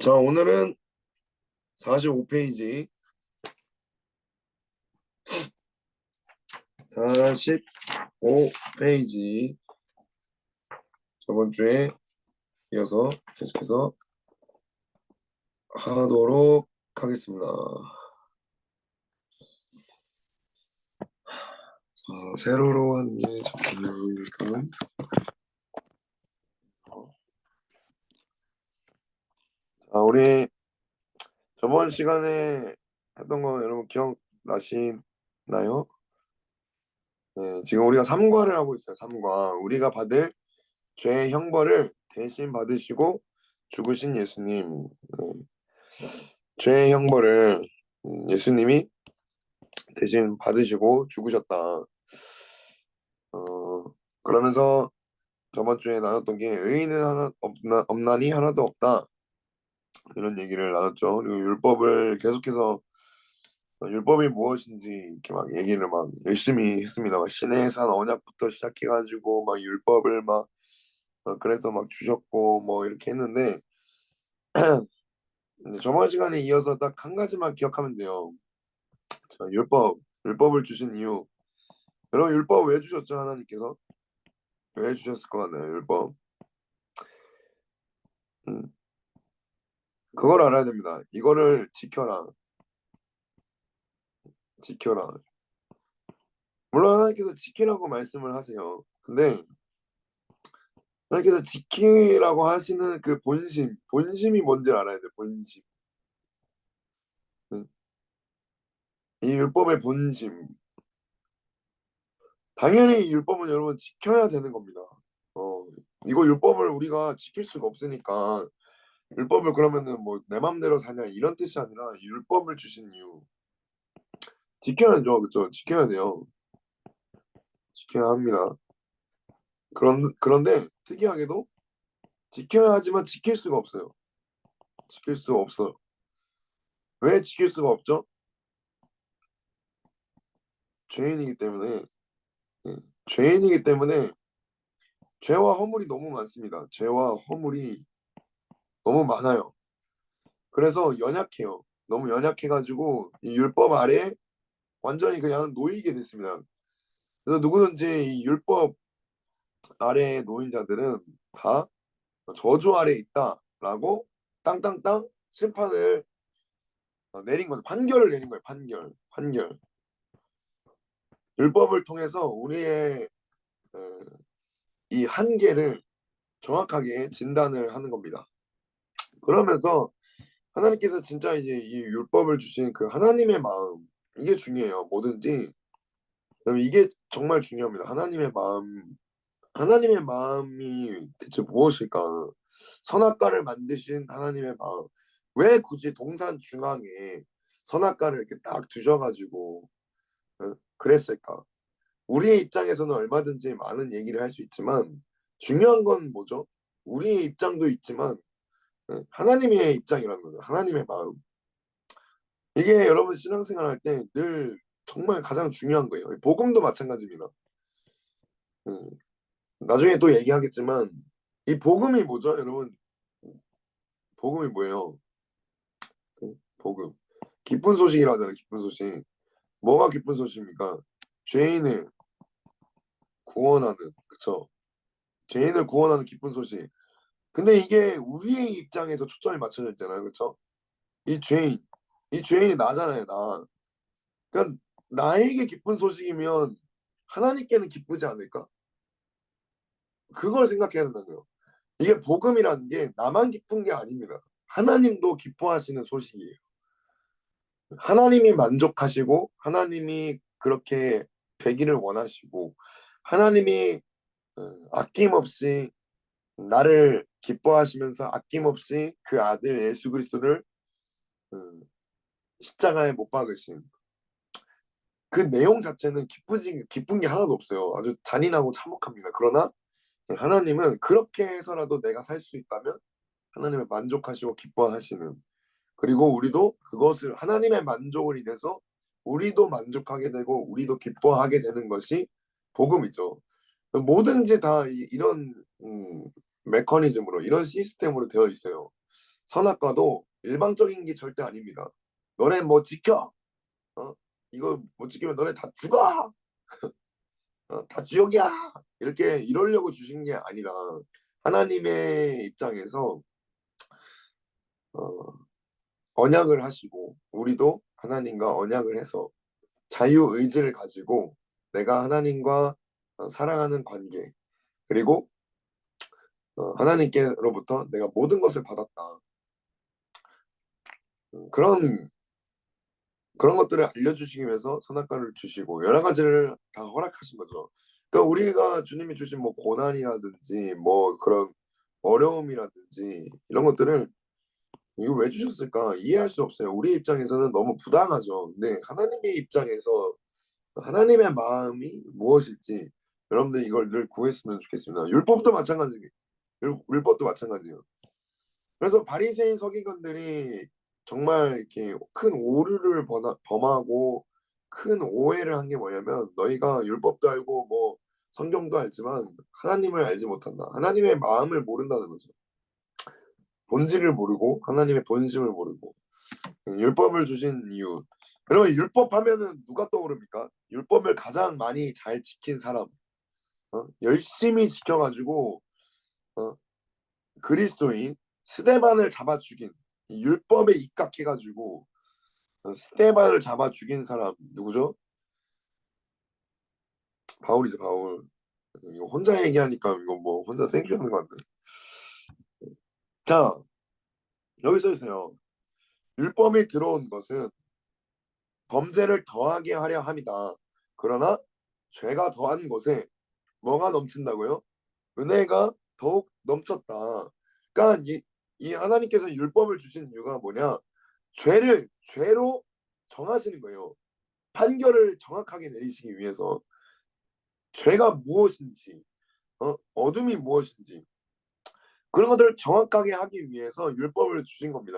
자, 오늘은 45페이지, 45페이지 저번 주에 이어서 계속해서 하도록 하겠습니다. 자, 세로로 하는 게 잠깐만요. 자, 우리 저번 시간에 했던 거 여러분 기억나시나요? 네, 지금 우리가 3과를 하고 있어요. 3과. 우리가 받을 죄의 형벌을 대신 받으시고 죽으신 예수님. 네, 죄의 형벌을 예수님이 대신 받으시고 죽으셨다. 그러면서 저번 주에 나눴던 게 의인은 없나니 하나도 없다. 이런 얘기를 나눴죠. 그리고 율법을 계속해서 율법이 무엇인지 이렇게 막 얘기를 막 열심히 했습니다. 막 신의 산 언약부터 시작해가지고 막 율법을 막 그래서 막 주셨고 뭐 이렇게 했는데 이제 저번 시간에 이어서 딱 한 가지만 기억하면 돼요. 자, 율법을 주신 이유. 여러분 율법 왜 주셨죠? 하나님께서 왜 주셨을 것 같나요? 율법. 음, 그걸 알아야 됩니다. 이거를 지켜라. 지켜라. 물론 하나님께서 지키라고 말씀을 하세요. 근데 하나님께서 지키라고 하시는 그 본심이 뭔지 알아야 돼요. 본심. 응. 이 율법의 본심. 당연히 이 율법은 여러분 지켜야 되는 겁니다. 어, 이거 율법을 우리가 지킬 수가 없으니까 율법을 그러면은 뭐 내 맘대로 사냐 이런 뜻이 아니라 율법을 주신 이유. 지켜야죠. 그렇죠? 지켜야 돼요. 지켜야 합니다. 그런데 특이하게도 지켜야 하지만 지킬 수가 없어요. 지킬 수가 없어요. 왜 지킬 수가 없죠? 죄인이기 때문에. 예, 죄인이기 때문에 죄와 허물이 너무 많습니다. 죄와 허물이 너무 많아요. 그래서 연약해요. 너무 연약해가지고 이 율법 아래 완전히 그냥 놓이게 됐습니다. 그래서 누구든지 이 율법 아래에 놓인 자들은 다 저주 아래 있다라고 땅땅땅 심판을 내린 거죠. 판결을 내린 거예요. 판결. 율법을 통해서 우리의 어, 이 한계를 정확하게 진단을 하는 겁니다. 그러면서 하나님께서 진짜 이제 이 율법을 주신 그 하나님의 마음 이게 중요해요. 뭐든지 그럼 이게 정말 중요합니다. 하나님의 마음이 대체 무엇일까? 선악과를 만드신 하나님의 마음. 왜 굳이 동산 중앙에 선악과를 이렇게 딱 두셔가지고 그랬을까? 우리의 입장에서는 얼마든지 많은 얘기를 할 수 있지만 중요한 건 뭐죠? 우리의 입장도 있지만 하나님의 입장이라는 거죠. 하나님의 마음. 이게 여러분 신앙생활 할 때 늘 정말 가장 중요한 거예요. 복음도 마찬가지입니다. 음, 나중에 또 얘기하겠지만 이 복음이 뭐죠, 여러분? 복음이 뭐예요? 복음. 기쁜 소식이라 하잖아요. 기쁜 소식. 뭐가 기쁜 소식입니까? 죄인을 구원하는, 그쵸? 죄인을 구원하는 기쁜 소식. 근데 이게 우리의 입장에서 초점이 맞춰져 있잖아요. 그쵸? 이 죄인, 이 죄인이 나잖아요, 나. 그러니까 나에게 기쁜 소식이면 하나님께는 기쁘지 않을까? 그걸 생각해야 된다고요. 이게 복음이라는 게 나만 기쁜 게 아닙니다. 하나님도 기뻐하시는 소식이에요. 하나님이 만족하시고 하나님이 그렇게 되기를 원하시고 하나님이 아낌없이 나를 기뻐하시면서 아낌없이 그 아들 예수 그리스도를 어, 십자가에 못 박으신 그 내용 자체는 기쁜 게 하나도 없어요. 아주 잔인하고 참혹합니다. 그러나 하나님은 그렇게 해서라도 내가 살 수 있다면 하나님을 만족하시고 기뻐하시는 그리고 우리도 그것을 하나님의 만족을 인해서 우리도 만족하게 되고 우리도 기뻐하게 되는 것이 복음이죠. 뭐든지 다 이런 메커니즘으로 이런 시스템으로 되어 있어요. 선악과도 일방적인 게 절대 아닙니다. 너네 뭐 지켜, 어? 이거 못 지키면 너네 다 죽어, 다 지옥이야, 이렇게 이러려고 주신 게 아니라 하나님의 입장에서 어, 언약을 하시고 우리도 하나님과 언약을 해서 자유 의지를 가지고 내가 하나님과 사랑하는 관계, 그리고 하나님께로부터 내가 모든 것을 받았다. 그런 것들을 알려주시기 위해서 선악과를 주시고 여러 가지를 다 허락하신 거죠. 그러니까 우리가 주님이 주신 뭐 고난이라든지 뭐 그런 어려움이라든지 이런 것들을 이거 왜 주셨을까 이해할 수 없어요. 우리 입장에서는 너무 부당하죠. 근데 하나님의 입장에서 하나님의 마음이 무엇일지 여러분들 이걸 늘 구했으면 좋겠습니다. 율법도 마찬가지예요. 율법도 마찬가지예요. 그래서 바리새인 서기관들이 정말 이렇게 큰 오류를 범하고 큰 오해를 한 게 뭐냐면 너희가 율법도 알고 뭐 성경도 알지만 하나님을 알지 못한다. 하나님의 마음을 모른다는 거죠. 본질을 모르고 하나님의 본심을 모르고 율법을 주신 이유. 그러면 율법 하면은 누가 떠오릅니까? 율법을 가장 많이 잘 지킨 사람, 열심히 지켜가지고 어? 그리스도인 스데반을 잡아 죽인 이 율법에 입각해가지고 스데반을 잡아 죽인 사람 누구죠? 바울이죠, 바울. 이거 혼자 얘기하니까 이거 뭐 혼자 생쥐하는 거 같네. 자, 여기 써 있어요. 율법이 들어온 것은 범죄를 더하게 하려 함이다. 그러나 죄가 더한 것에 뭐가 넘친다고요? 은혜가 더욱 넘쳤다. 그러니까 이 하나님께서 율법을 주신 이유가 뭐냐? 죄를 죄로 정하시는 거예요. 판결을 정확하게 내리시기 위해서 죄가 무엇인지, 어둠이 무엇인지 그런 것들을 정확하게 하기 위해서 율법을 주신 겁니다.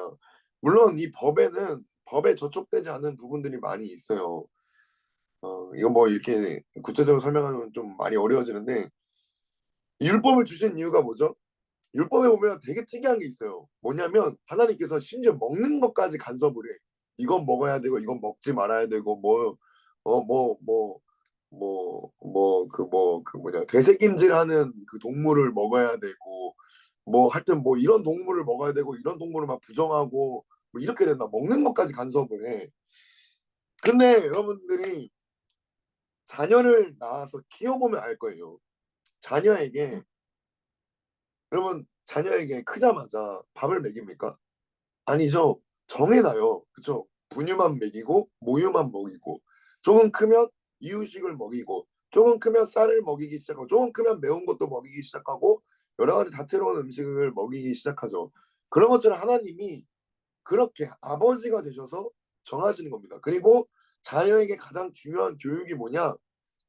물론 이 법에 저촉되지 않는 부분들이 많이 있어요. 이거 뭐 이렇게 구체적으로 설명하면 좀 많이 어려워지는데 율법을 주신 이유가 뭐죠? 율법에 보면 되게 특이한 게 있어요. 뭐냐면 하나님께서 심지어 먹는 것까지 간섭을 해. 이건 먹어야 되고 이건 먹지 말아야 되고 그 뭐냐 되새김질하는 그 동물을 먹어야 되고 뭐 하여튼 뭐 이런 동물을 먹어야 되고 이런 동물을 막 부정하고 뭐 이렇게 된다. 먹는 것까지 간섭을 해. 근데 여러분들이 자녀를 낳아서 키워보면 알 거예요. 자녀에게 여러분 자녀에게 크자마자 밥을 먹입니까? 아니죠. 정해놔요. 그쵸? 분유만 먹이고 모유만 먹이고 조금 크면 이유식을 먹이고 조금 크면 쌀을 먹이기 시작하고 조금 크면 매운 것도 먹이기 시작하고 여러 가지 다채로운 음식을 먹이기 시작하죠. 그런 것처럼 하나님이 그렇게 아버지가 되셔서 정하시는 겁니다. 그리고 자녀에게 가장 중요한 교육이 뭐냐?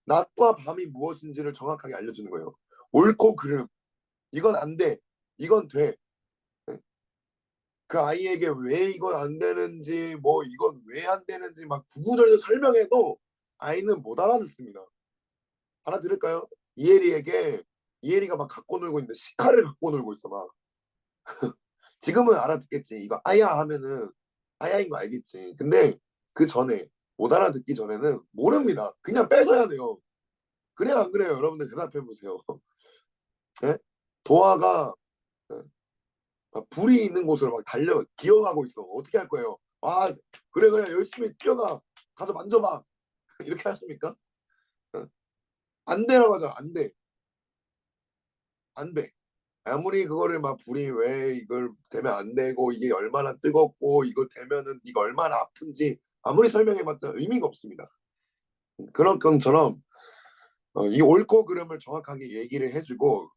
낮과 밤이 무엇인지를 정확하게 알려주는 거예요. 옳고 그름. 이건 안 돼. 이건 돼. 그 아이에게 왜 이건 안 되는지 뭐 이건 왜 안 되는지 막 구구절절 설명해도 아이는 못 알아듣습니다. 알아들을까요? 이혜리에게 이혜리가 막 갖고 놀고 있는데 시카를 갖고 놀고 있어 막. 지금은 알아듣겠지. 이거 아야 하면은 아야인 거 알겠지. 근데 그 전에 못 알아듣기 전에는 모릅니다. 그냥 뺏어야 돼요. 그래요 안 그래요? 여러분들 대답해 보세요. 예? 도화가 예, 막 불이 있는 곳으로 막 기어가고 있어. 어떻게 할 거예요? 아, 그래, 그래, 열심히 뛰어가. 가서 만져봐. 이렇게 하십니까? 어, 안 되라고 하죠. 안 돼. 안 돼. 아무리 그거를 막 불이 왜 이걸 되면 안 되고 이게 얼마나 뜨겁고 이걸 되면은 이거 얼마나 아픈지 아무리 설명해봤자 의미가 없습니다. 그런 것처럼 이 옳고 그름을 정확하게 얘기를 해주고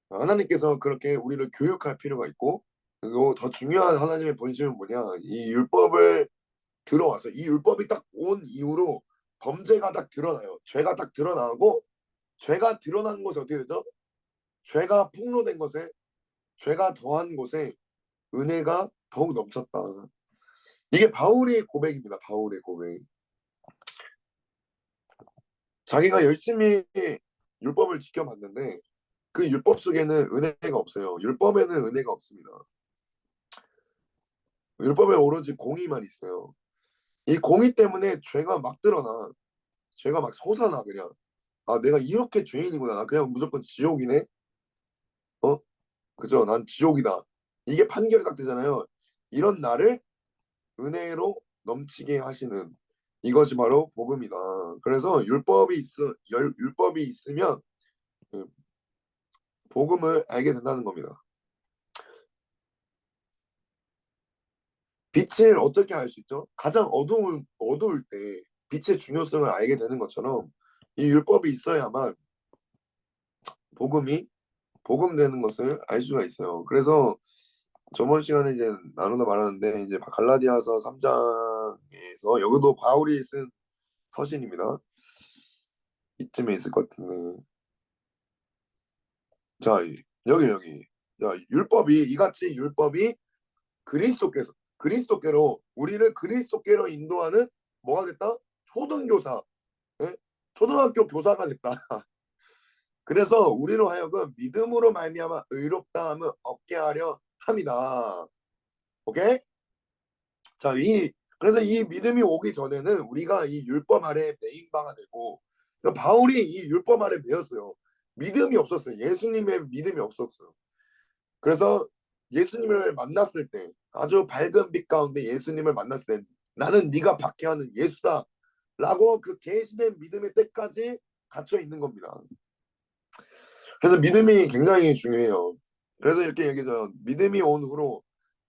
하나님께서 그렇게 우리를 교육할 필요가 있고 그리고 더 중요한 하나님의 본심은 뭐냐 이 율법을 들어와서 이 율법이 딱 온 이후로 범죄가 딱 드러나요. 죄가 딱 드러나고 죄가 드러난 곳에 어떻게 되죠? 죄가 폭로된 것에 죄가 더한 곳에 은혜가 더욱 넘쳤다. 이게 바울의 고백입니다. 바울의 고백. 자기가 열심히 율법을 지켜봤는데 그 율법 속에는 은혜가 없어요. 율법에는 은혜가 없습니다. 율법에 오로지 공의만 있어요. 이 공의 때문에 죄가 막 드러나. 죄가 막 솟아나 그냥. 아 내가 이렇게 죄인이구나. 나 그냥 무조건 지옥이네. 어? 그죠? 난 지옥이다. 이게 판결이 딱 되잖아요. 이런 나를 은혜로 넘치게 하시는 이것이 바로 복음이다. 그래서 율법이 있으면 그 복음을 알게 된다는 겁니다. 빛을 어떻게 알 수 있죠? 가장 어두울 때 빛의 중요성을 알게 되는 것처럼 이 율법이 있어야만 복음이 복음되는 것을 알 수가 있어요. 그래서 저번 시간에 이제 나누다 말았는데 이제 갈라디아서 3장에서 여기도 바울이 쓴 서신입니다. 이쯤에 있을 것 같은데. 자, 여기. 자, 율법이 이같이 율법이 그리스도께로 우리를 그리스도께로 인도하는 뭐가 됐다? 초등교사, 예? 초등학교 교사가 됐다. 그래서 우리로 하여금 믿음으로 말미암아 의롭다함을 얻게 하려 함이다. 오케이? 자, 그래서 이 믿음이 오기 전에는 우리가 이 율법 아래 매인 바가 되고 그러니까 바울이 이 율법 아래 매였어요. 믿음이 없었어요. 예수님의 믿음이 없었어요. 그래서 예수님을 만났을 때 아주 밝은 빛 가운데 예수님을 만났을 때 나는 네가 박해하는 예수다 라고 그 계시된 믿음의 때까지 갇혀 있는 겁니다. 그래서 믿음이 굉장히 중요해요. 그래서 이렇게 얘기죠. 믿음이 온 후로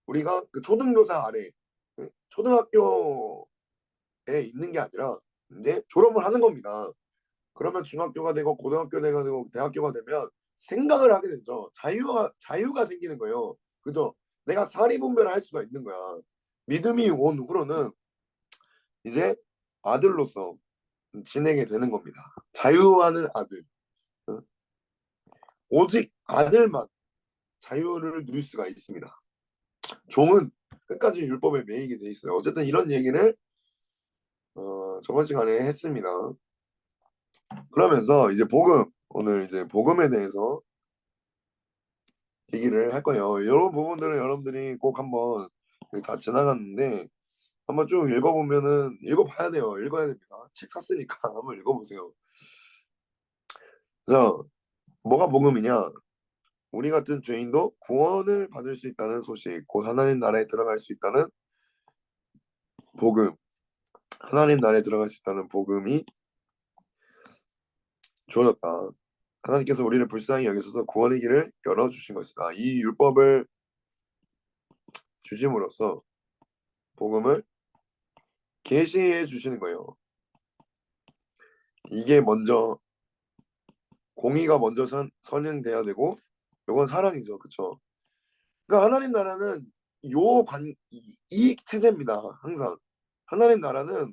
우리가 그 초등교사 아래 초등학교에 있는 게 아니라 이제 졸업을 하는 겁니다. 그러면 중학교가 되고 고등학교가 되고 대학교가 되면 생각을 하게 되죠. 자유가 생기는 거예요. 그죠? 내가 사리분별을 할 수가 있는 거야. 믿음이 온 후로는 이제 아들로서 지내게 되는 겁니다. 자유하는 아들. 어? 오직 아들만 자유를 누릴 수가 있습니다. 종은 끝까지 율법에 매이게 돼 있어요. 어쨌든 이런 얘기를 저번 시간에 했습니다. 그러면서 이제 오늘 이제 복음에 대해서 얘기를 할 거예요. 이런 부분들은 여러분들이 꼭 한번 다 지나갔는데 한번 쭉 읽어보면은 읽어봐야 돼요. 읽어야 됩니다. 책 샀으니까 한번 읽어보세요. 그래서 뭐가 복음이냐? 우리 같은 죄인도 구원을 받을 수 있다는 소식, 곧 하나님 나라에 들어갈 수 있다는 복음, 하나님 나라에 들어갈 수 있다는 복음이 주어졌다. 하나님께서 우리를 불쌍히 여기셔서 구원의 길을 열어주신 것이다. 이 율법을 주심으로써 복음을 계시해 주시는 거예요. 이게 먼저 공의가 먼저 선행돼야 되고 이건 사랑이죠. 그쵸? 그러니까 하나님 나라는 이 체제입니다. 항상 하나님 나라는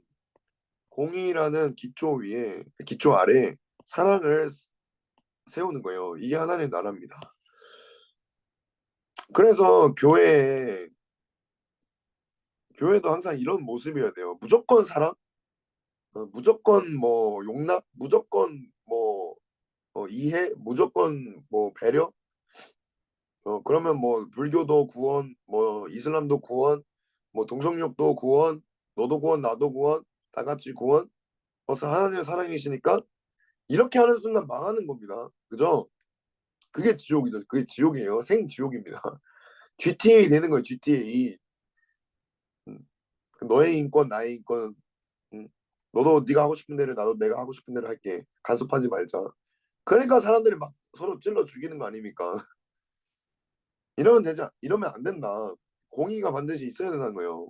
공의라는 기초 아래 사랑을 세우는 거예요. 이게 하나님 나라입니다. 그래서 교회도 항상 이런 모습이어야 돼요. 무조건 사랑, 무조건 뭐 용납, 무조건 뭐 이해, 무조건 뭐 배려. 그러면 뭐 불교도 구원, 뭐 이슬람도 구원, 뭐 동성욕도 구원, 너도 구원, 나도 구원, 다 같이 구원. 그래서 하나님의 사랑이시니까 이렇게 하는 순간 망하는 겁니다. 그죠? 그게 지옥이죠. 그게 지옥이에요. 생지옥입니다. GTA 되는 거예요. GTA. 음, 너의 인권, 나의 인권. 음, 너도 네가 하고 싶은 대로 나도 내가 하고 싶은 대로 할게. 간섭하지 말자. 그러니까 사람들이 막 서로 찔러 죽이는 거 아닙니까? 이러면 안 된다. 공의가 반드시 있어야 된다는 거예요.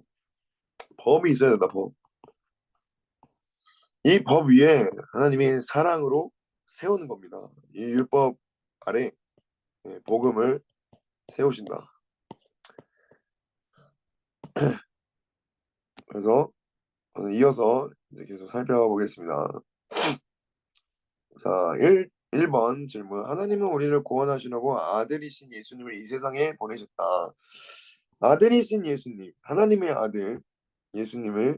법이 있어야 된다. 법. 이 법 위에 하나님이 사랑으로 세우는 겁니다. 이 율법 아래 복음을 세우신다. 그래서 이어서 이제 계속 살펴보겠습니다. 자, 1번 질문. 하나님은 우리를 구원하시려고 아들이신 예수님을 이 세상에 보내셨다. 아들이신 예수님, 하나님의 아들 예수님을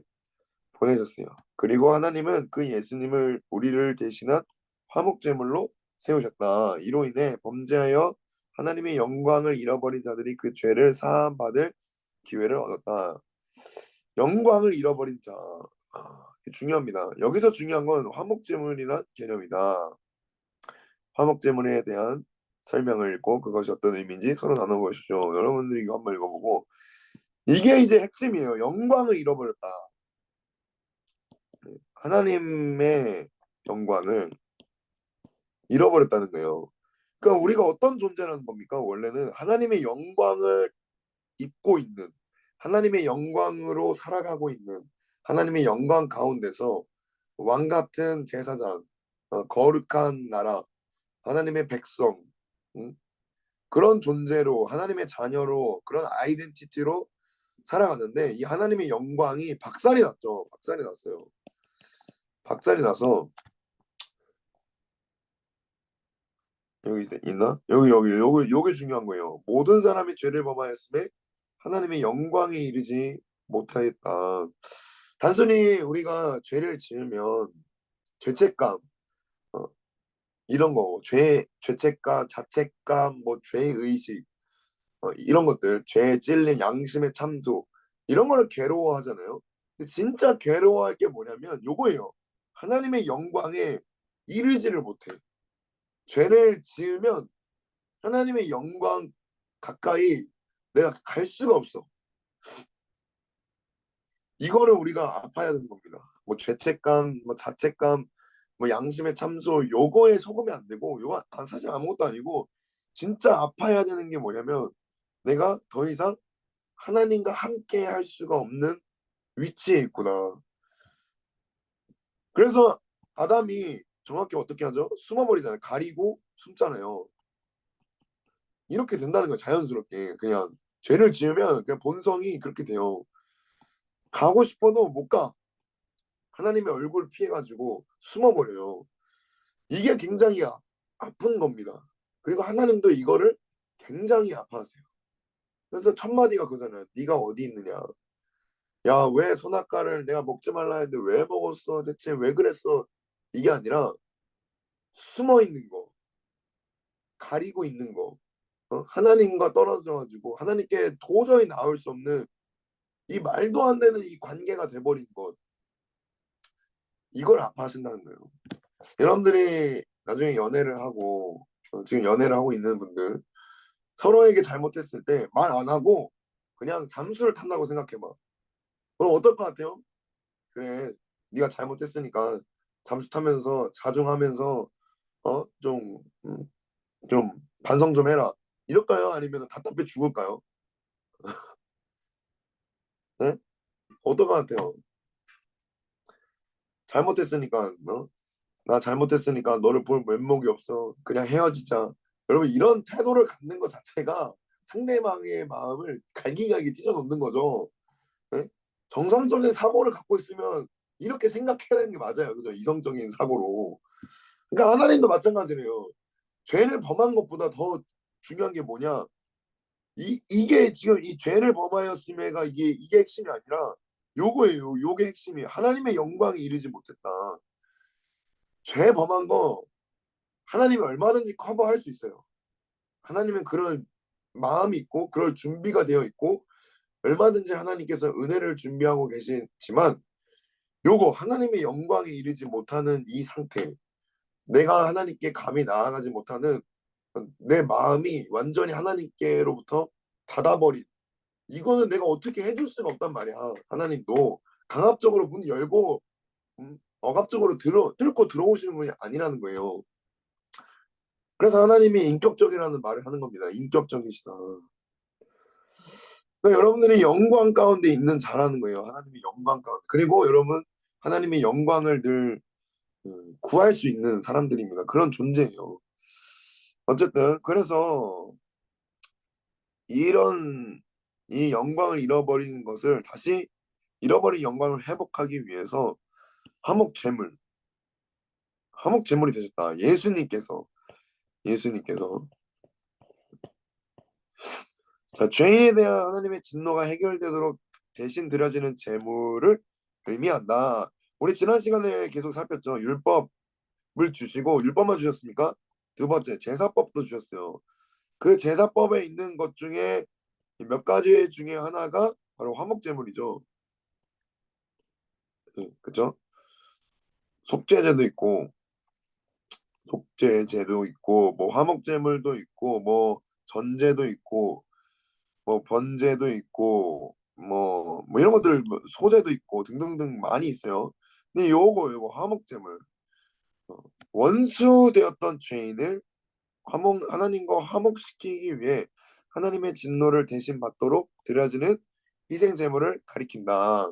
보내셨어요. 그리고 하나님은 그 예수님을 우리를 대신한 화목제물로 세우셨다. 이로 인해 범죄하여 하나님의 영광을 잃어버린 자들이 그 죄를 사함 받을 기회를 얻었다. 영광을 잃어버린 자. 중요합니다. 여기서 중요한 건 화목제물이란 개념이다. 화목제물에 대한 설명을 읽고 그것이 어떤 의미인지 서로 나눠보시죠. 여러분들이 이거 한번 읽어보고 이게 이제 핵심이에요. 영광을 잃어버렸다. 하나님의 영광을 잃어버렸다는 거예요. 그러니까 우리가 어떤 존재라는 겁니까? 원래는 하나님의 영광을 입고 있는, 하나님의 영광으로 살아가고 있는, 하나님의 영광 가운데서 왕 같은 제사장, 거룩한 나라, 하나님의 백성, 음? 그런 존재로 하나님의 자녀로 그런 아이덴티티로 살아갔는데 이 하나님의 영광이 박살이 났죠. 박살이 났어요. 박살이 나서 여기 있나? 여기 요게 중요한 거예요. 모든 사람이 죄를 범하였음에 하나님의 영광에 이르지 못하였다. 단순히 우리가 죄를 지으면 죄책감, 어, 이런 거, 죄책감, 자책감, 뭐 죄의식, 이런 것들, 죄에 찔린 양심의 참소, 이런 거를 괴로워하잖아요. 근데 진짜 괴로워할 게 뭐냐면 요거예요. 하나님의 영광에 이르지를 못해. 죄를 지으면 하나님의 영광 가까이 내가 갈 수가 없어. 이거를 우리가 아파야 되는 겁니다. 뭐 죄책감, 뭐 자책감, 뭐 양심의 참소, 요거에 속으면 안 되고, 요거 사실 아무것도 아니고, 진짜 아파야 되는 게 뭐냐면, 내가 더 이상 하나님과 함께 할 수가 없는 위치에 있구나. 그래서 아담이 정확히 어떻게 하죠? 숨어버리잖아요. 가리고 숨잖아요. 이렇게 된다는 거예요. 자연스럽게. 그냥 죄를 지으면 그냥 본성이 그렇게 돼요. 가고 싶어도 못 가. 하나님의 얼굴 피해가지고 숨어버려요. 이게 굉장히 아픈 겁니다. 그리고 하나님도 이거를 굉장히 아파하세요. 그래서 첫 마디가 그거잖아요. 네가 어디 있느냐. 야, 왜 선악과를 내가 먹지 말라 했는데 왜 먹었어? 대체 왜 그랬어? 이게 아니라 숨어 있는 거, 가리고 있는 거, 하나님과 떨어져가지고 하나님께 도저히 나올 수 없는 이 말도 안 되는 이 관계가 돼버린 것, 이걸 아파하신다는 거예요. 여러분들이 나중에 연애를 하고 지금 연애를 하고 있는 분들 서로에게 잘못했을 때 말 안 하고 그냥 잠수를 탄다고 생각해봐. 그럼 어떨 것 같아요? 그래, 네가 잘못했으니까 잠수 타면서 자중하면서 좀 좀 반성 좀 해라. 이럴까요? 아니면 답답해 죽을까요? 네? 어떨 것 같아요? 잘못했으니까 나 잘못했으니까 너를 볼 면목이 없어. 그냥 헤어지자. 여러분 이런 태도를 갖는 것 자체가 상대방의 마음을 갈기갈기 찢어놓는 거죠. 네? 정상적인 사고를 갖고 있으면 이렇게 생각해야 되는 게 맞아요. 그죠? 이성적인 사고로. 그러니까 하나님도 마찬가지래요. 죄를 범한 것보다 더 중요한 게 뭐냐? 이게 지금 이 죄를 범하였음에가 이게 핵심이 아니라 요거예요. 요게 핵심이에요. 하나님의 영광에 이르지 못했다. 죄 범한 거 하나님이 얼마든지 커버할 수 있어요. 하나님은 그런 마음이 있고 그럴 준비가 되어 있고 얼마든지 하나님께서 은혜를 준비하고 계시지만 요거 하나님의 영광에 이르지 못하는 이 상태, 내가 하나님께 감히 나아가지 못하는 내 마음이 완전히 하나님께로부터 닫아버린, 이거는 내가 어떻게 해줄 수가 없단 말이야. 하나님도 강압적으로 문 열고 억압적으로 뚫고 들어오시는 분이 아니라는 거예요. 그래서 하나님이 인격적이라는 말을 하는 겁니다. 인격적이시다. 그러니까 여러분들이 영광 가운데 있는 자라는 거예요. 하나님의 영광 가운데. 그리고 여러분 하나님의 영광을 늘 구할 수 있는 사람들입니다. 그런 존재예요. 어쨌든 그래서 이런 이 영광을 잃어버리는 것을 다시 잃어버린 영광을 회복하기 위해서 화목 제물, 화목 제물이 되셨다. 예수님께서 자, 죄인에 대한 하나님의 진노가 해결되도록 대신 드려지는 제물을 의미한다. 우리 지난 시간에 계속 살폈죠. 율법을 주시고 율법만 주셨습니까? 두 번째 제사법도 주셨어요. 그 제사법에 있는 것 중에 이 몇 가지 중에 하나가 바로 화목제물이죠. 그죠? 속죄제도 있고 속죄제도 있고 뭐 화목제물도 있고 뭐 전제도 있고 뭐 번제도 있고 뭐 이런 것들 뭐 소제도 있고 등등등 많이 있어요. 근데 요거 화목제물 원수되었던 죄인을 하나님과 화목시키기 위해 하나님의 진노를 대신 받도록 드려지는 희생 제물을 가리킨다.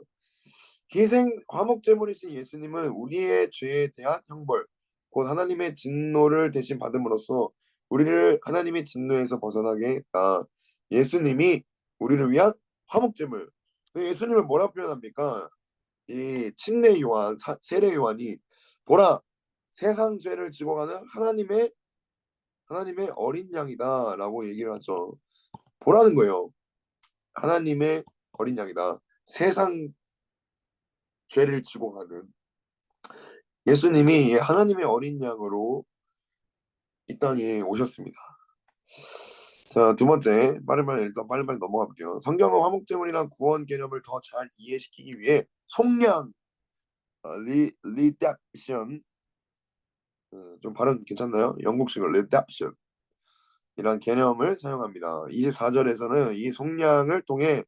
화목 제물이신 예수님은 우리의 죄에 대한 형벌, 곧 하나님의 진노를 대신 받음으로써 우리를 하나님의 진노에서 벗어나게 했다. 예수님이 우리를 위한 화목 제물. 예수님을 뭐라 표현합니까? 이 침례 요한, 세례 요한이 보라 세상 죄를 지고 가는 하나님의 어린 양이다라고 얘기를 하죠. 보라는 거예요. 하나님의 어린 양이다. 세상 죄를 지고 가는 예수님이 하나님의 어린 양으로 이 땅에 오셨습니다. 자, 두 번째, 일단 빨리빨리 넘어가 볼게요. 성경은 화목제물이란 구원 개념을 더 잘 이해시키기 위해 속량, 리답션, 좀 발음 괜찮나요? 영국식으로 리답션 이란 개념을 사용합니다. 24절에서는 이 속량을 통해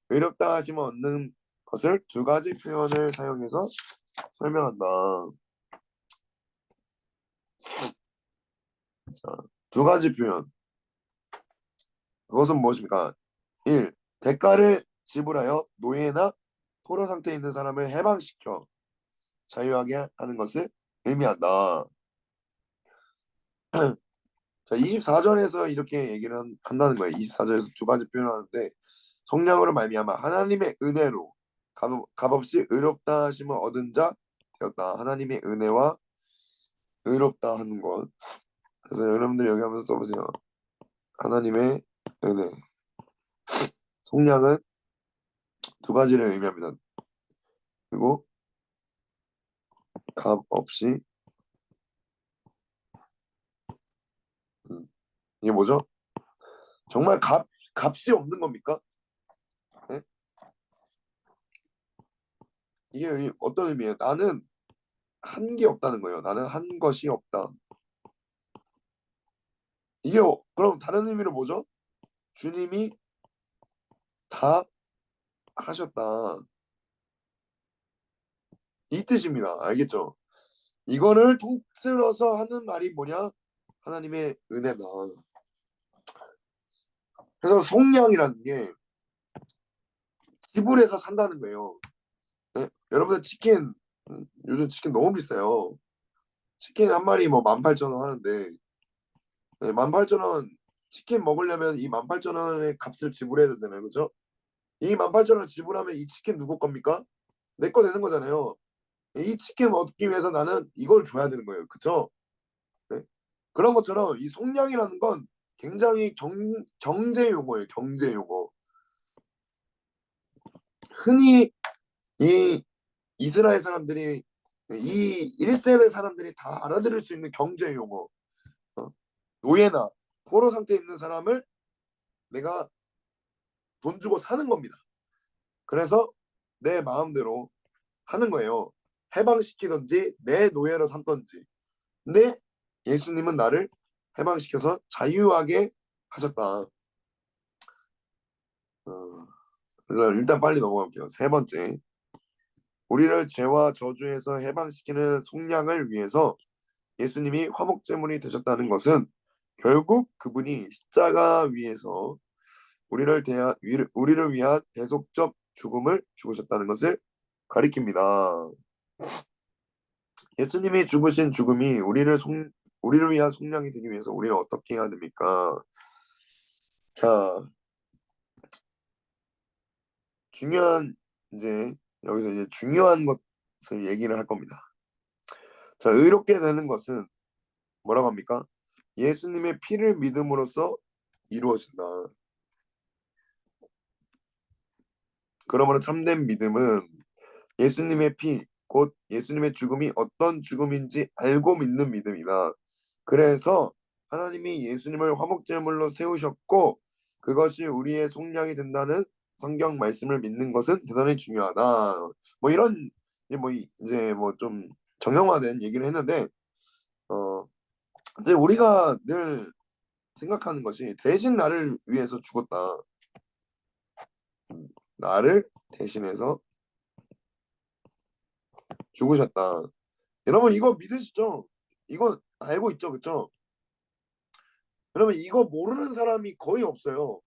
의롭다 하심을 얻는 것을 두 가지 표현을 사용해서 설명한다. 자, 두 가지 표현. 그것은 무엇입니까? 1. 대가를 지불하여 노예나 포로 상태에 있는 사람을 해방시켜 자유하게 하는 것을 의미한다. 자, 24절에서 이렇게 얘기를 한다는 거예요. 24절에서 두 가지 표현을 하는데 성령으로 말미암아 하나님의 은혜로 값없이 의롭다 하심을 얻은 자 되었다. 하나님의 은혜와 의롭다 하는 것. 그래서 여러분들 여기 한번 써보세요. 하나님의 은혜. 속량은 두 가지를 의미합니다. 그리고 값 없이 이게 뭐죠? 정말 값이 없는 겁니까? 네? 이게 어떤 의미예요? 나는 한 게 없다는 거예요. 나는 한 것이 없다. 이게 그럼 다른 의미로 뭐죠? 주님이 다 하셨다. 이 뜻입니다. 알겠죠? 이거를 통틀어서 하는 말이 뭐냐? 하나님의 은혜다. 그래서 속량이라는 게 지불해서 산다는 거예요. 네? 여러분들 치킨 요즘 치킨 너무 비싸요. 치킨 한 마리 뭐 18,000원 하는데 18,000원 치킨 먹으려면 이 18,000원의 값을 지불해야 되잖아요. 그죠? 이 18,000원 지불하면 이 치킨 누구 겁니까? 내 거 되는 거잖아요. 이 치킨 얻기 위해서 나는 이걸 줘야 되는 거예요. 그쵸? 네? 그런 것처럼 이 속량이라는 건 굉장히 경제 용어예요. 경제 용어. 흔히 이 이스라엘 사람들이 이 1세대 사람들이 다 알아들을 수 있는 경제 용어. 어? 노예나 포로 상태에 있는 사람을 내가 돈 주고 사는 겁니다. 그래서 내 마음대로 하는 거예요. 해방시키든지 내 노예로 삼든지. 근데 예수님은 나를 해방시켜서 자유하게 하셨다. 어, 일단 빨리 넘어갈게요. 세 번째, 우리를 죄와 저주에서 해방시키는 속량을 위해서 예수님이 화목제물이 되셨다는 것은 결국 그분이 십자가 위에서 우리를 위한 대속적 죽음을 죽으셨다는 것을 가리킵니다. 예수님이 죽으신 죽음이 우리를 위한 속량이 되기 위해서 우리는 어떻게 해야 됩니까? 자, 중요한 이제 여기서 이제 중요한 것을 얘기를 할 겁니다. 자, 의롭게 되는 것은 뭐라고 합니까? 예수님의 피를 믿음으로써 이루어진다. 그러므로 참된 믿음은 예수님의 피, 곧 예수님의 죽음이 어떤 죽음인지 알고 믿는 믿음이다. 그래서 하나님이 예수님을 화목제물로 세우셨고 그것이 우리의 속량이 된다는 성경 말씀을 믿는 것은 대단히 중요하다. 뭐 이런 이제 뭐 좀 정형화된 얘기를 했는데 어 이제 우리가 늘 생각하는 것이 대신 나를 위해서 죽었다. 나를 대신해서 죽으셨다. 여러분 이거 믿으시죠? 이거 알고 있죠, 그쵸? 여러분 이거 모르는 사람이 거의 없어요.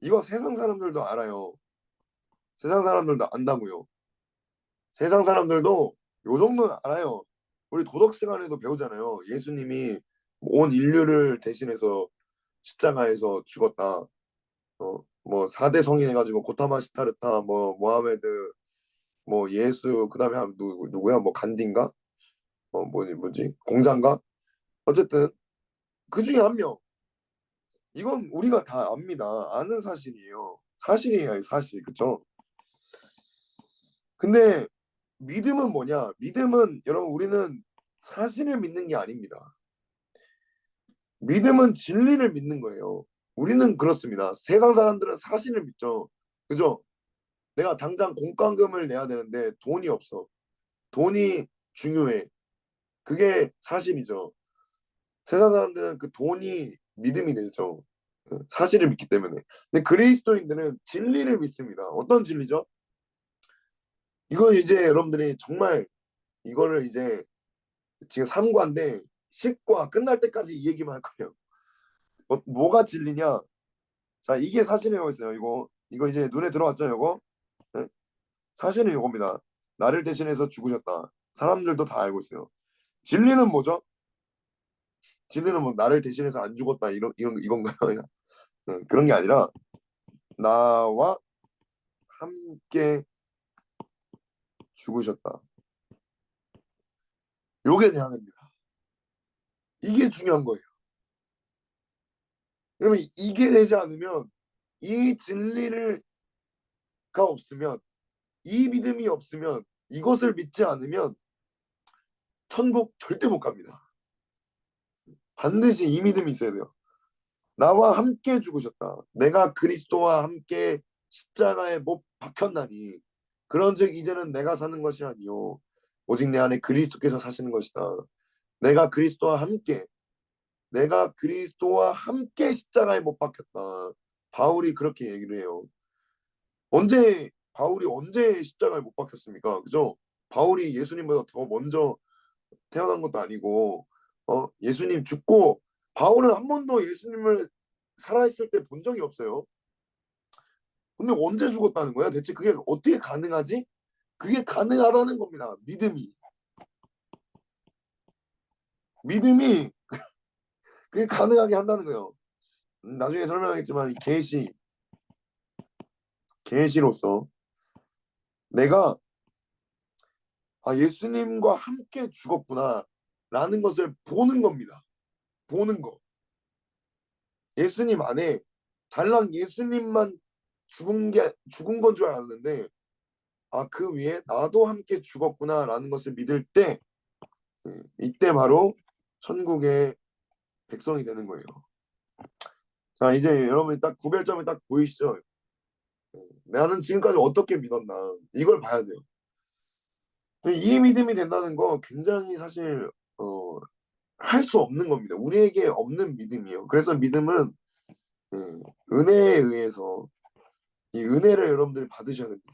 이거 세상 사람들도 알아요. 세상 사람들도 안다고요. 세상 사람들도 요 정도는 알아요. 우리 도덕 시간에도 배우잖아요. 예수님이 온 인류를 대신해서 십자가에서 죽었다. 뭐 4대 성인 해가지고 고타마 시타르타, 뭐 모하메드, 뭐 예수, 그다음에 누구야? 뭐 간디인가? 뭐지? 공자인가? 어쨌든 그 중에 한 명. 이건 우리가 다 압니다. 아는 사실이에요. 사실이에요, 사실. 그쵸? 근데 믿음은 뭐냐? 믿음은 여러분 우리는 사실을 믿는 게 아닙니다. 믿음은 진리를 믿는 거예요. 우리는 그렇습니다. 세상 사람들은 사실을 믿죠. 그죠? 내가 당장 공과금을 내야 되는데 돈이 없어. 돈이 중요해. 그게 사실이죠. 세상 사람들은 그 돈이 믿음이 되죠. 사실을 믿기 때문에. 근데 그리스도인들은 진리를 믿습니다. 어떤 진리죠? 이건 이제 여러분들이 정말 이거를 이제 지금 3과인데 10과 끝날 때까지 이 얘기만 할 거예요. 뭐가 진리냐? 자, 이게 사실이라고 했어요. 이거 이제 눈에 들어왔죠, 이거? 네? 사실은 이겁니다. 나를 대신해서 죽으셨다. 사람들도 다 알고 있어요. 진리는 뭐죠? 진리는 뭐 나를 대신해서 안 죽었다 이런 이건가요? 그런 게 아니라 나와 함께 죽으셨다. 요게 대항입니다. 이게 중요한 거예요. 그러면 이게 되지 않으면 이 진리가 없으면 이 믿음이 없으면 이것을 믿지 않으면 천국 절대 못 갑니다. 반드시 이 믿음이 있어야 돼요. 나와 함께 죽으셨다. 내가 그리스도와 함께 십자가에 못 박혔나니 그런즉 이제는 내가 사는 것이 아니요 오직 내 안에 그리스도께서 사시는 것이다. 내가 그리스도와 함께 내가 그리스도와 함께 십자가에 못 박혔다. 바울이 그렇게 얘기를 해요. 바울이 언제 십자가에 못 박혔습니까? 그죠? 바울이 예수님보다 더 먼저 태어난 것도 아니고 예수님 죽고 바울은 한 번도 예수님을 살아있을 때 본 적이 없어요. 근데 언제 죽었다는 거야? 대체 그게 어떻게 가능하지? 그게 가능하다는 겁니다. 믿음이 그게 가능하게 한다는 거예요. 나중에 설명하겠지만 계시로서 내가 예수님과 함께 죽었구나라는 것을 보는 겁니다. 보는 거. 예수님 안에 달랑 예수님만 죽은 건 줄 알았는데 그 위에 나도 함께 죽었구나라는 것을 믿을 때 이때 바로 천국의 백성이 되는 거예요. 자, 이제 여러분이 딱 구별점이 딱 보이시죠? 나는 지금까지 어떻게 믿었나 이걸 봐야 돼요. 이 믿음이 된다는 거 굉장히 사실 할 수 없는 겁니다. 우리에게 없는 믿음이에요. 그래서 믿음은 은혜에 의해서 이 은혜를 여러분들이 받으셔야 됩니다.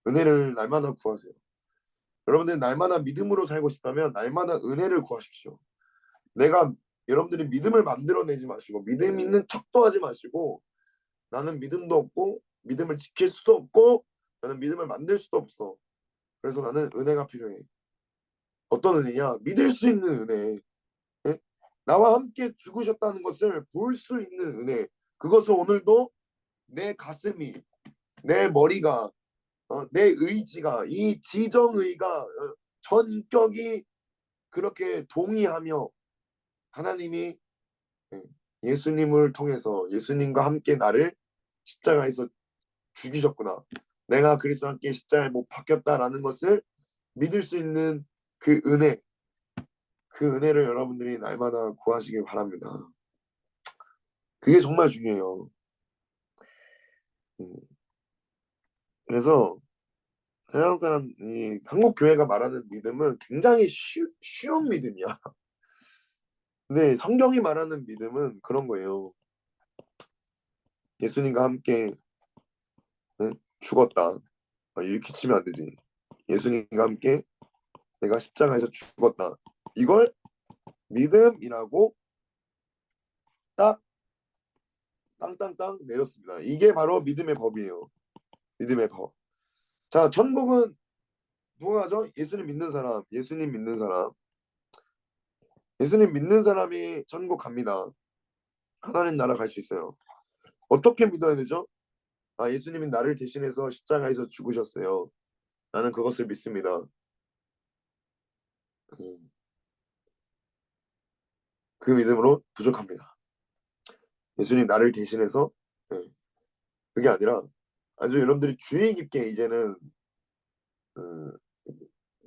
은혜를 날마다 구하세요. 여러분들 날마다 믿음으로 살고 싶다면 날마다 은혜를 구하십시오. 내가 여러분들이 믿음을 만들어내지 마시고 믿음 있는 척도 하지 마시고 나는 믿음도 없고 믿음을 지킬 수도 없고 나는 믿음을 만들 수도 없어. 그래서 나는 은혜가 필요해. 어떤 은혜냐? 믿을 수 있는 은혜. 예? 나와 함께 죽으셨다는 것을 볼 수 있는 은혜. 그것을 오늘도 내 가슴이, 내 머리가, 내 의지가, 이 지정의가, 전 인격이 그렇게 동의하며 하나님이 예수님을 통해서 예수님과 함께 나를 십자가에서 죽이셨구나. 내가 그리스도와 함께 십자가에 못 박혔다라는 것을 믿을 수 있는 그 은혜, 그 은혜를 여러분들이 날마다 구하시길 바랍니다. 그게 정말 중요해요. 음, 그래서 세상 사람이 한국 교회가 말하는 믿음은 굉장히 쉬운 믿음이야. 근데 성경이 말하는 믿음은 그런 거예요. 예수님과 함께 죽었다. 이렇게 치면 안 되지. 예수님과 함께 내가 십자가에서 죽었다. 이걸 믿음이라고 딱 땅땅땅 내렸습니다. 이게 바로 믿음의 법이에요. 믿음의 법. 자, 천국은 누가 가죠? 예수님 믿는 사람, 예수님 믿는 사람, 예수님 믿는 사람이 천국 갑니다. 하나님 나라 갈 수 있어요. 어떻게 믿어야 되죠? 아, 예수님이 나를 대신해서 십자가에서 죽으셨어요. 나는 그것을 믿습니다. 음, 그 믿음으로 부족합니다. 예수님 나를 대신해서 예, 그게 아니라 아주 여러분들이 주의 깊게 이제는 음,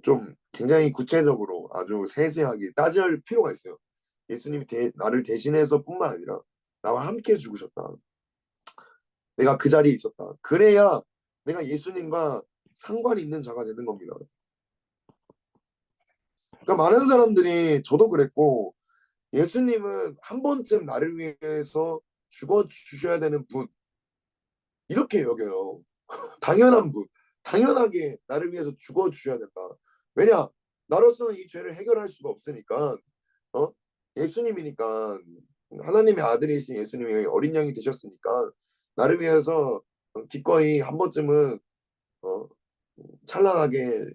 좀 굉장히 구체적으로 아주 세세하게 따질 필요가 있어요. 예수님이 나를 대신해서 뿐만 아니라 나와 함께 죽으셨다. 내가 그 자리에 있었다. 그래야 내가 예수님과 상관이 있는 자가 되는 겁니다. 그러니까 많은 사람들이 저도 그랬고 예수님은 한 번쯤 나를 위해서 죽어 주셔야 되는 분 이렇게 여겨요. 당연한 분, 당연하게 나를 위해서 죽어 주셔야 된다. 왜냐? 나로서는 이 죄를 해결할 수가 없으니까 어? 예수님이니까 하나님의 아들이신 예수님이 어린 양이 되셨으니까 나를 위해서 기꺼이 한 번쯤은 어, 찬란하게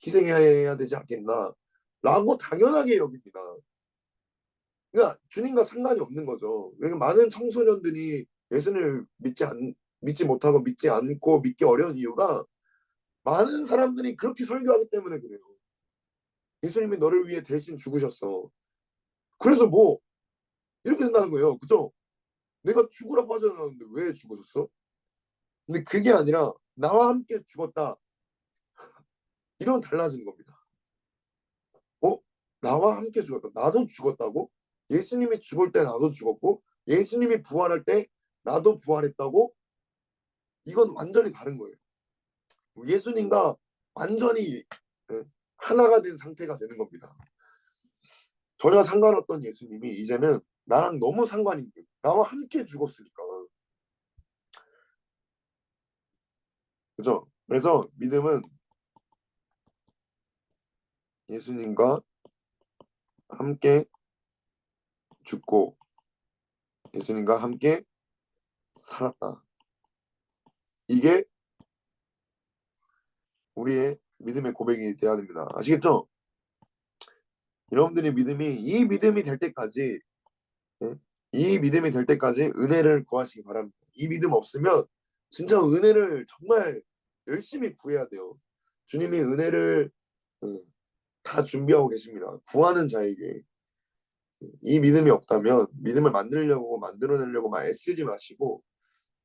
희생해야 되지 않겠나 라고 당연하게 여깁니다. 그러니까 주님과 상관이 없는 거죠. 그러니까 많은 청소년들이 예수를 믿지 못하고 믿지 않고 믿기 어려운 이유가 많은 사람들이 그렇게 설교하기 때문에 그래요. 예수님이 너를 위해 대신 죽으셨어. 그래서 뭐 이렇게 된다는 거예요. 그죠? 내가 죽으라고 하지 않았는데 왜 죽으셨어? 근데 그게 아니라 나와 함께 죽었다. 이런 달라지는 겁니다. 어? 나와 함께 죽었다. 나도 죽었다고? 예수님이 죽을 때 나도 죽었고 예수님이 부활할 때 나도 부활했다고? 이건 완전히 다른 거예요. 예수님과 완전히 예, 하나가 된 상태가 되는 겁니다. 전혀 상관없던 예수님이 이제는 나랑 너무 상관이 있는 나와 함께 죽었으니까. 그죠? 그래서 믿음은 예수님과 함께 죽고 예수님과 함께 살았다. 이게 우리의 믿음의 고백이 되어야 됩니다. 아시겠죠? 여러분들의 믿음이 이 믿음이 될 때까지 예? 이 믿음이 될 때까지 은혜를 구하시기 바랍니다. 이 믿음 없으면 진짜 은혜를 정말 열심히 구해야 돼요. 주님이 은혜를 음, 다 준비하고 계십니다. 구하는 자에게 이 믿음이 없다면 믿음을 만들어내려고 막 애쓰지 마시고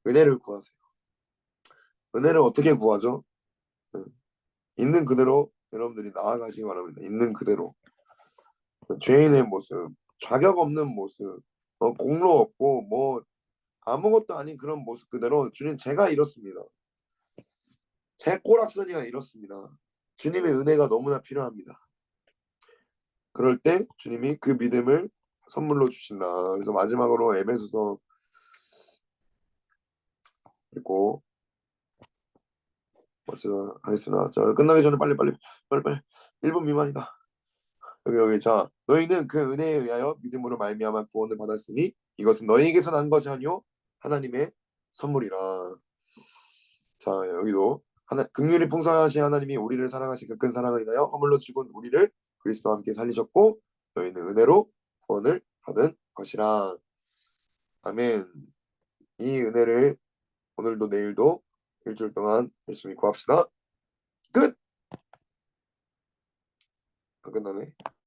은혜를 구하세요. 은혜를 어떻게 구하죠? 음, 있는 그대로 여러분들이 나아가시기 바랍니다. 있는 그대로 죄인의 모습, 자격 없는 모습, 공로 없고 뭐 아무것도 아닌 그런 모습 그대로 주님 제가 이렇습니다. 제 꼬락서니가 이렇습니다. 주님의 은혜가 너무나 필요합니다. 그럴 때 주님이 그 믿음을 선물로 주신다. 그래서 마지막으로 에베소서 읽고 마치도록 하겠습니다. 자, 끝나기 전에 빨리 1분 미만이다. 여기 자 너희는 그 은혜에 의하여 믿음으로 말미암아 구원을 받았으니 이것은 너희에게서 난 것이 아니요 하나님의 선물이라. 자 여기도 긍휼이 풍성하신 하나님이 우리를 사랑하신 그 큰 사랑을 인하여 허물로 죽은 우리를 그리스도와 함께 살리셨고 너희는 은혜로 구원을 받은 것이라. 아멘. 이 은혜를 오늘도 내일도 일주일 동안 열심히 구합시다. 끝. 안 끝나네.